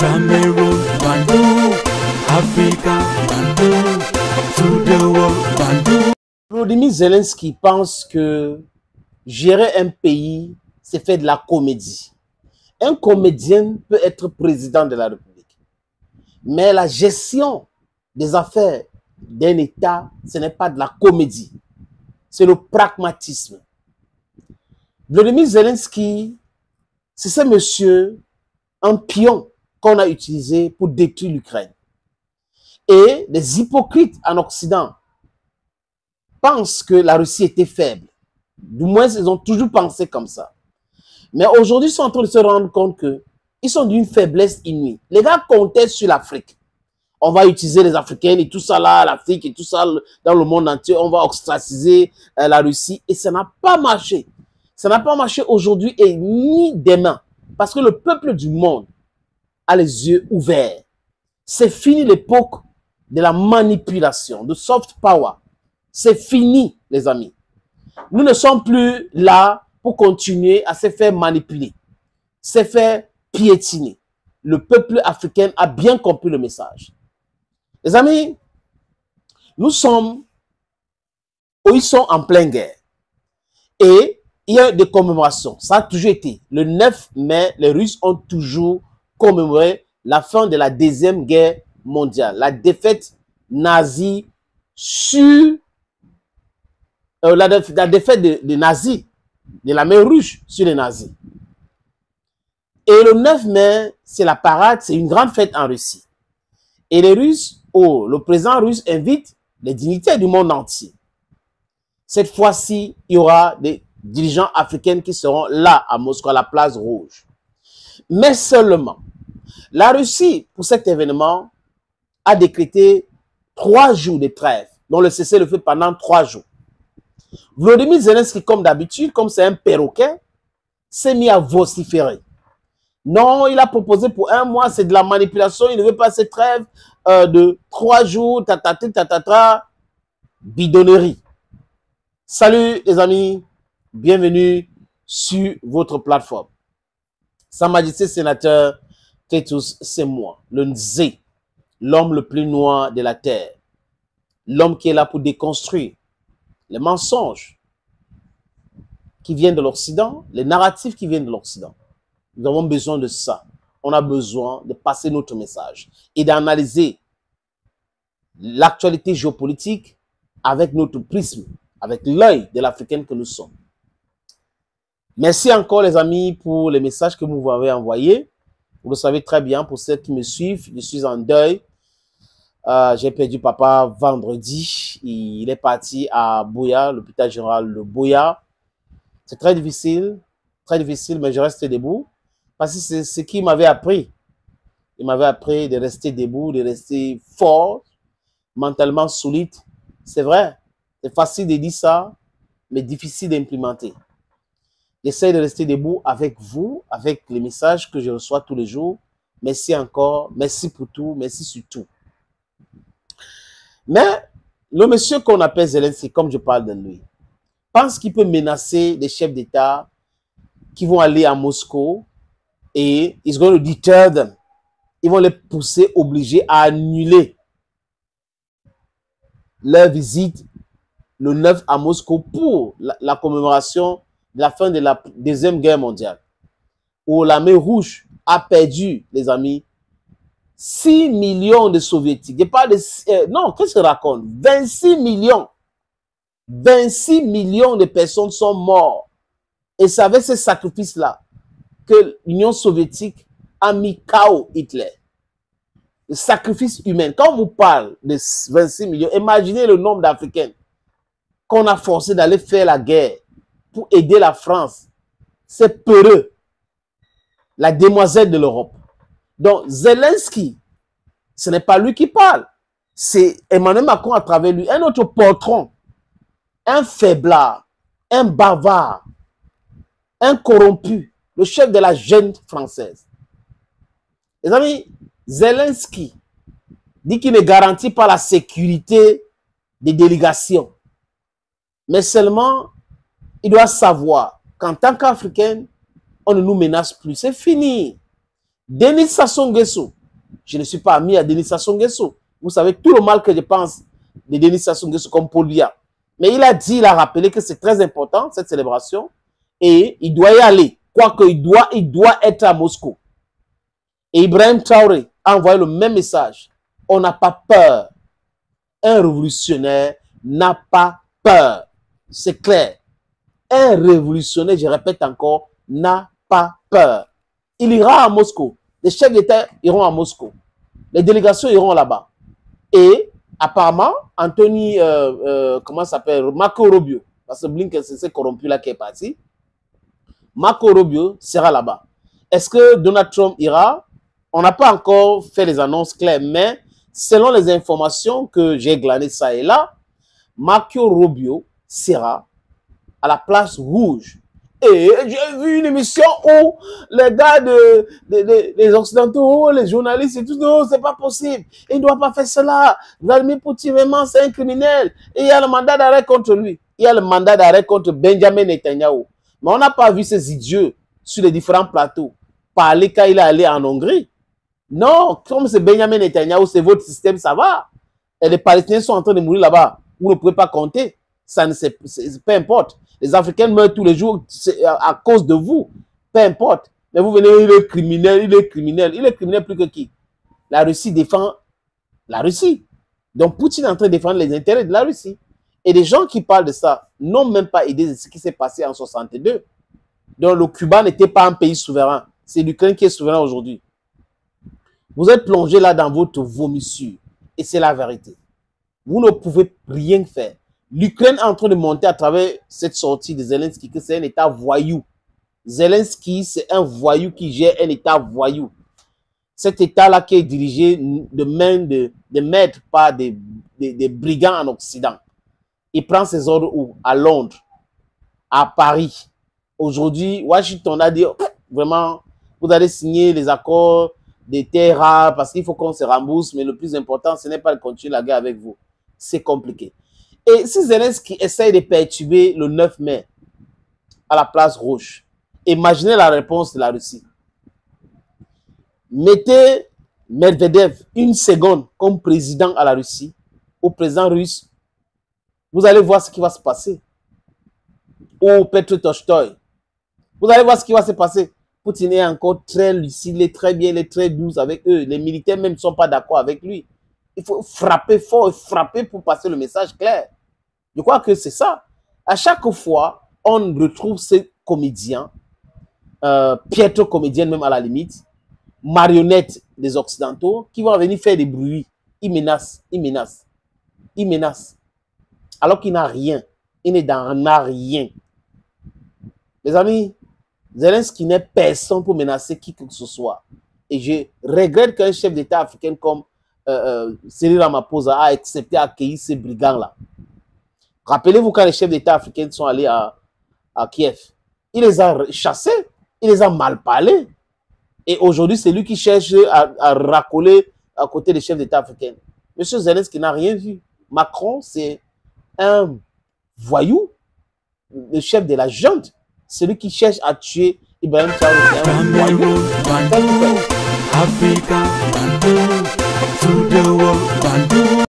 Cameroon, Bandung, Africa, Bandung, to the world, Bandung. Volodymyr Zelensky pense que gérer un pays, c'est faire de la comédie. Un comédien peut être président de la République. Mais la gestion des affaires d'un État, ce n'est pas de la comédie. C'est le pragmatisme. Volodymyr Zelensky, c'est ce monsieur, un pion qu'on a utilisé pour détruire l'Ukraine. Et les hypocrites en Occident pensent que la Russie était faible. Du moins, ils ont toujours pensé comme ça. Mais aujourd'hui, ils sont en train de se rendre compte qu'ils sont d'une faiblesse inouïe. Les gars comptaient sur l'Afrique. On va utiliser les Africains et tout ça là, l'Afrique et tout ça dans le monde entier. On va ostraciser la Russie. Et ça n'a pas marché. Ça n'a pas marché aujourd'hui et ni demain. Parce que le peuple du monde a les yeux ouverts. C'est fini l'époque de la manipulation, de soft power. C'est fini, les amis. Nous ne sommes plus là pour continuer à se faire manipuler, se faire piétiner. Le peuple africain a bien compris le message. Les amis, nous sommes où ils sont en pleine guerre. Et il y a des commémorations. Ça a toujours été. Le 9 mai, les Russes ont toujours commémoré la fin de la Deuxième Guerre mondiale. La défaite nazie sur... la défaite des nazis, de la mer Rouge sur les nazis. Et le 9 mai, c'est la parade, c'est une grande fête en Russie. Et les Russes, le président russe invite les dignitaires du monde entier. Cette fois-ci, il y aura des dirigeants africains qui seront là à Moscou, à la place rouge. Mais seulement, la Russie, pour cet événement, a décrété 3 jours de trêve, dont le cessez-le-feu pendant 3 jours. Volodymyr Zelensky, comme d'habitude, comme c'est un perroquet, s'est mis à vociférer. Non, il a proposé pour 1 mois, c'est de la manipulation, il ne veut pas cette trêve de 3 jours, bidonnerie. Salut les amis, bienvenue sur votre plateforme. Sa Majesté sénateur Titus, c'est moi, le Nzé, l'homme le plus noir de la terre, l'homme qui est là pour déconstruire les mensonges qui viennent de l'Occident, les narratifs qui viennent de l'Occident. Nous avons besoin de ça. On a besoin de passer notre message et d'analyser l'actualité géopolitique avec notre prisme, avec l'œil de l'Africain que nous sommes. Merci encore les amis pour les messages que vous m'avez envoyés. Vous le savez très bien, pour ceux qui me suivent, je suis en deuil. J'ai perdu papa vendredi. Il est parti à Buea, l'hôpital général de Buea. C'est très difficile, mais je reste debout. Parce que c'est ce qu'il m'avait appris. Il m'avait appris de rester debout, de rester fort, mentalement solide. C'est vrai, c'est facile de dire ça, mais difficile d'implémenter. J'essaie de rester debout avec vous, avec les messages que je reçois tous les jours. Merci encore, merci pour tout, merci sur tout. Mais le monsieur qu'on appelle Zelensky, comme je parle de lui, pense qu'il peut menacer des chefs d'État qui vont aller à Moscou et he's going to deter them. Ils vont les pousser, obliger à annuler leur visite le 9 à Moscou pour la commémoration de la fin de la Deuxième Guerre mondiale, où la mer Rouge a perdu, les amis, 6 millions de soviétiques. Je parle de... non, qu'est-ce que je raconte? 26 millions. 26 millions de personnes sont mortes. Et c'est avec ce sacrifice-là que l'Union soviétique a mis KO Hitler. Le sacrifice humain. Quand on vous parle de 26 millions, imaginez le nombre d'Africains qu'on a forcé d'aller faire la guerre pour aider la France. C'est peureux. La demoiselle de l'Europe. Donc, Zelensky, ce n'est pas lui qui parle. C'est Emmanuel Macron à travers lui. Un autre patron, un faiblard, un bavard, un corrompu, le chef de la jeune française. Les amis, Zelensky dit qu'il ne garantit pas la sécurité des délégations. Mais seulement, il doit savoir qu'en tant qu'Africain, on ne nous menace plus. C'est fini. Denis Sassou Nguesso, je ne suis pas ami à Denis Sassou Nguesso. Vous savez tout le mal que je pense de Denis Sassou Nguesso comme Paul Biya. Mais il a dit, il a rappelé que c'est très important, cette célébration, et il doit y aller. Quoique il doit être à Moscou. Et Ibrahim Traoré a envoyé le même message. On n'a pas peur. Un révolutionnaire n'a pas peur. C'est clair. Un révolutionnaire, je répète encore, n'a pas peur. Il ira à Moscou. Les chefs d'État iront à Moscou. Les délégations iront là-bas. Et apparemment, Anthony, comment ça s'appelle, Marco Rubio, parce que Blinken s'est corrompu là qui est parti. Marco Rubio sera là-bas. Est-ce que Donald Trump ira? On n'a pas encore fait les annonces claires, mais selon les informations que j'ai glanées ça et là, Marco Rubio sera à la place rouge. Et j'ai vu une émission où les gars des Occidentaux, les journalistes et tout, non, c'est pas possible. Il ne doit pas faire cela. Vladimir Poutine, vraiment, c'est un criminel. Et il y a le mandat d'arrêt contre lui. Il y a le mandat d'arrêt contre Benjamin Netanyahu. Mais on n'a pas vu ces idiots sur les différents plateaux parler quand il est allé en Hongrie. Non, comme c'est Benjamin Netanyahu, c'est votre système, ça va. Et les Palestiniens sont en train de mourir là-bas. Vous ne pouvez pas compter. Ça ne peu importe. Les Africains meurent tous les jours à cause de vous. Peu importe. Mais vous venez, il est criminel, il est criminel. Il est criminel plus que qui? La Russie défend la Russie. Donc Poutine est en train de défendre les intérêts de la Russie. Et les gens qui parlent de ça n'ont même pas idée de ce qui s'est passé en 62. Donc le Cuba n'était pas un pays souverain. C'est l'Ukraine qui est souverain aujourd'hui. Vous êtes plongé là dans votre vomissure. Et c'est la vérité. Vous ne pouvez rien faire. L'Ukraine est en train de monter à travers cette sortie de Zelensky, que c'est un État voyou. Zelensky, c'est un voyou qui gère un État voyou. Cet État-là qui est dirigé de main de maître par des brigands en Occident. Il prend ses ordres où? À Londres, à Paris. Aujourd'hui, Washington a dit, vraiment, vous allez signer les accords des terres rares parce qu'il faut qu'on se rembourse, mais le plus important, ce n'est pas de continuer la guerre avec vous. C'est compliqué. Et si Zelensky essaye de perturber le 9 mai à la place rouge, imaginez la réponse de la Russie. Mettez Medvedev une seconde comme président à la Russie, au président russe, vous allez voir ce qui va se passer. Ou Petro Tolstoï, vous allez voir ce qui va se passer. Poutine est encore très lucide, il est très bien, il est très doux avec eux. Les militaires même ne sont pas d'accord avec lui. Il faut frapper fort et frapper pour passer le message clair. Je crois que c'est ça. À chaque fois, on retrouve ces comédiens, piètres comédiens même à la limite, marionnettes des Occidentaux, qui vont venir faire des bruits. Ils menacent, ils menacent, ils menacent. Alors qu'il n'a rien. Il n'est dans rien. Les amis, Zelensky n'est personne pour menacer qui que ce soit. Et je regrette qu'un chef d'État africain comme Cyril Ramaphosa a accepté d'accueillir ces brigands-là. Rappelez-vous quand les chefs d'État africains sont allés à Kiev. Il les a chassés, il les a mal parlé. Et aujourd'hui, c'est lui qui cherche à racoler à côté des chefs d'État africains. Monsieur Zelensky n'a rien vu. Macron, c'est un voyou, le chef de la junte. Celui qui cherche à tuer Ibrahim Traoré, c'est un voyou. Africa, Bantu, to the world, Bantu.